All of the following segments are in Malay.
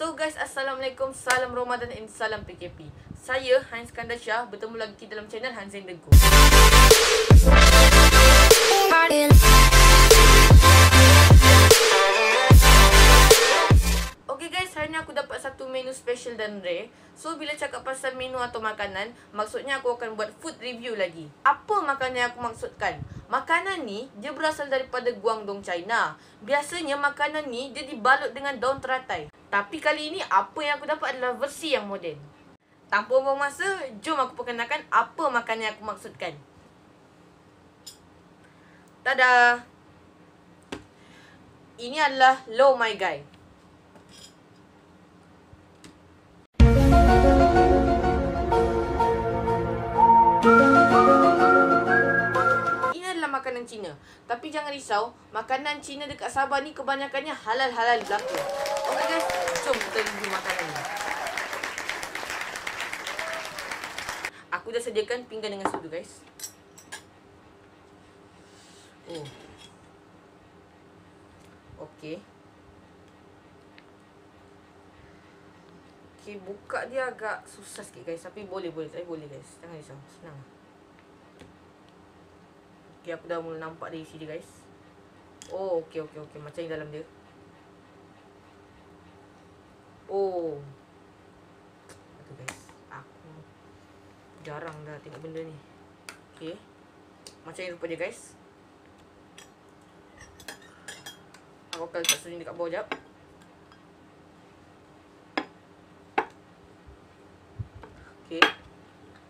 So guys, Assalamualaikum, salam Ramadan and salam PKP. Saya Hans Kandar Shah, bertemu lagi dalam channel Hans and the Go. Okay guys, hari ni aku dapat satu menu special dan rare. So bila cakap pasal menu atau makanan, maksudnya aku akan buat food review lagi. Apa makanan yang aku maksudkan? Makanan ni dia berasal daripada Guangdong, China. Biasanya makanan ni dia dibalut dengan daun teratai. Tapi kali ini apa yang aku dapat adalah versi yang moden. Tanpa buang masa, jom aku perkenalkan apa makanan yang aku maksudkan. Tada! Ini adalah Lo My Gai. Makanan Cina. Tapi jangan risau, makanan Cina dekat Sabah ni kebanyakannya halal-halal belaka. Okay guys, jom kita review makanan ni. Aku dah sediakan pinggan dengan sudu guys. Oh. Okay. Okay, buka dia agak susah sikit guys. Tapi boleh guys. Jangan risau, senang. Okay, aku dah mula nampak dari isi dia guys. Oh, okay. Macam ni dalam dia. Oh. Itu guys. Aku jarang dah tengok benda ni. Okay. Macam ni rupa dia guys. Aku akan letak sunyi dekat bawah jap. Okay.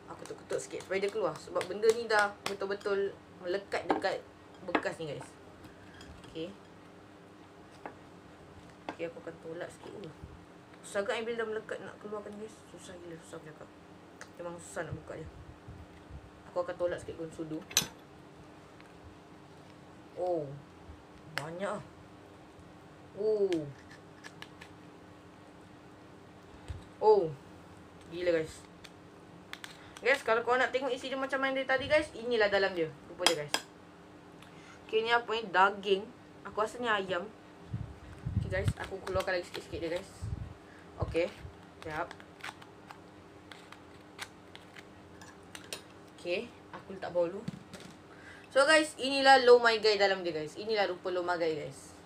Aku ketuk-ketuk sikit supaya dia keluar. Sebab benda ni dah betul-betul melekat dekat bekas ni guys. Okay. Okay, aku akan tolak sikit dulu. Susah agak bila dah melekat nak keluarkan guys. Susah gila, susah bercakap. Memang susah nak buka dia. Aku akan tolak sikit guna sudu. Oh, banyak lah. Oh, gila guys. Guys, kalau korang nak tengok isi dia macam mana dia tadi guys, inilah dalam dia. Rupa dia guys. Okay, ni apa ni? Daging. Aku rasa ni ayam. Okay guys, aku keluarkan lagi sikit-sikit dia guys. Okay, sekejap. Okay, aku letak bawah dulu. So guys, inilah Lo My Gai dalam dia guys. Inilah rupa Lo My Gai guys.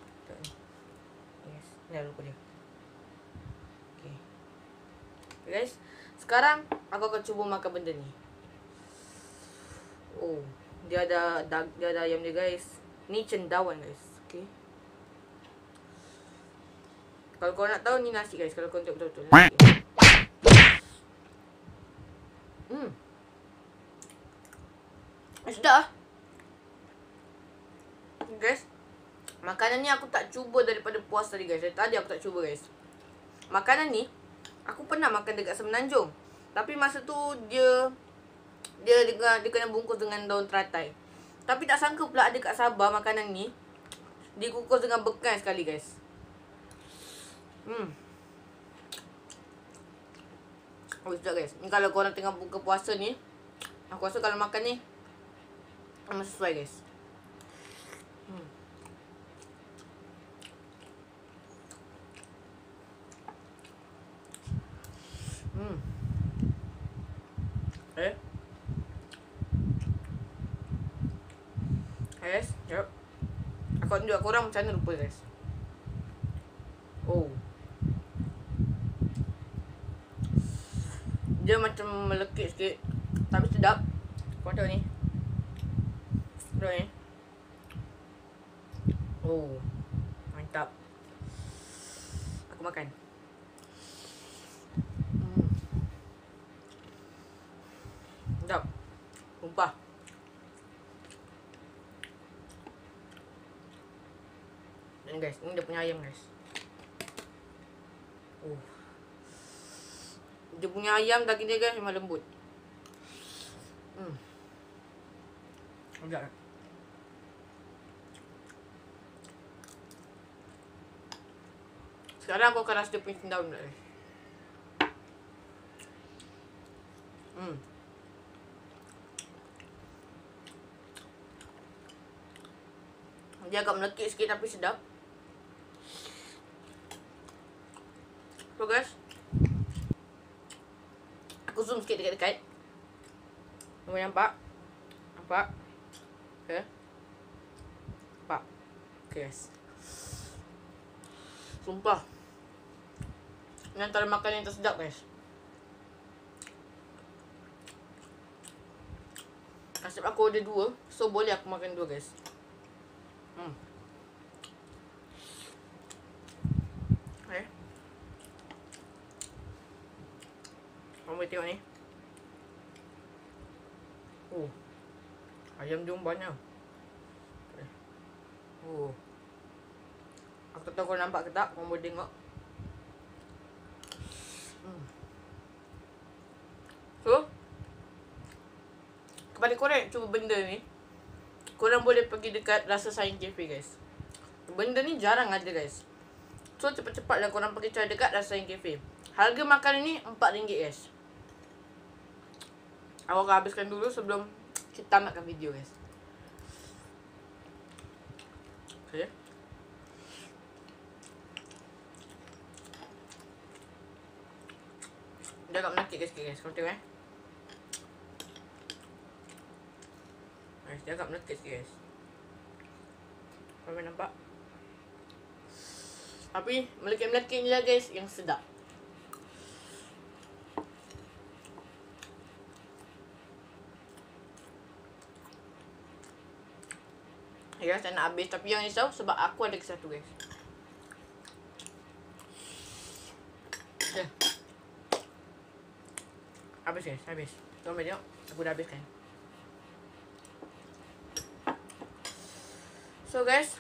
Yes, inilah rupa dia. Okay. Okay guys, sekarang aku akan cuba makan benda ni. Oh, dia ada ayam dia guys. Ni cendawan guys. Okay. Kalau kau nak tahu ni nasi guys. Kalau kau tengok betul-betul. Sedap lah. Guys, makanan ni aku tak cuba daripada puas tadi guys. Dari tadi aku tak cuba guys. Makanan ni aku pernah makan dekat Semenanjung. Tapi masa tu dia kena bungkus dengan daun teratai. Tapi tak sangka pula ada kat Sabah makanan ni dikukus dengan bekas sekali guys. Oh, sedap guys. Ni kalau korang tengah buka puasa ni, aku rasa kalau makan ni memang sesuai guys. Guys, yep. Aku tunjuk korang macam mana rupa guys. Oh, dia macam melekit sikit, tapi sedap. Kau tahu ni. Sedap ni. Oh, mantap. Aku makan. Sedap. Sumpah. Dan guys, ni dia punya ayam guys. Oh. Dia punya ayam daging dia guys memang lembut. Sedap. Sekarang aku akan rasa dia punya cendawan pula guys. Dia agak melekit sikit tapi sedap. So guys, aku zoom sikit dekat-dekat. Nampak nampak? Nampak? Okay. Nampak? Okay guys. Sumpah, ini antara makanan yang tersedap guys. Nasib aku ada 2, so boleh aku makan 2 guys. Okay. Kamu boleh tengok ni. Oh, ayam dia banyak. Okay. Oh, aku tak tahu kau nampak ke tak. Kau boleh tengok. So, kepada korang yang cuba benda ni, korang boleh pergi dekat Rasa Sayang Cafe guys. Benda ni jarang ada guys. So cepat-cepatlah korang pergi cari dekat Rasa Sayang Cafe. Harga makanan ni RM4 guys. Aku akan habiskan dulu sebelum kita tamatkan video guys. Okay. Dia agak menakik guys. Korang tengok dia agak melekit sikit guys. Korang nampak? Tapi melekit-melekit ni lah guys yang sedap. Ya guys, saya nak habis. Tapi jangan risau sebab aku ada ke satu guys. Okay. Habis guys, habis. Korang boleh tengok, aku dah habiskan. So guys,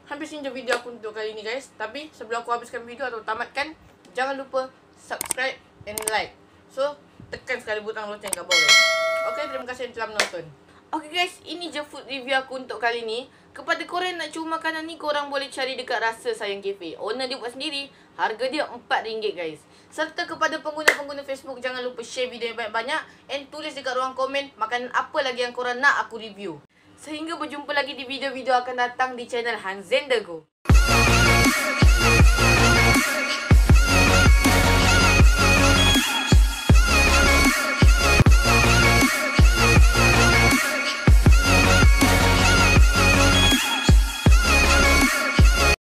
habisin je video aku untuk kali ni guys. Tapi sebelum aku habiskan video atau tamatkan, jangan lupa subscribe and like. So, tekan sekali butang lonceng kat bawah guys. Okay, terima kasih yang telah menonton. Okay guys, ini je food review aku untuk kali ni. Kepada korang nak cuba makanan ni, korang boleh cari dekat Rasa Sayang Cafe. Owner dia buat sendiri. Harga dia RM4 guys. Serta kepada pengguna-pengguna Facebook, jangan lupa share video yang banyak-banyak. And tulis dekat ruang komen makanan apa lagi yang korang nak aku review. Sehingga berjumpa lagi di video-video akan datang di channel Hanzen The Go.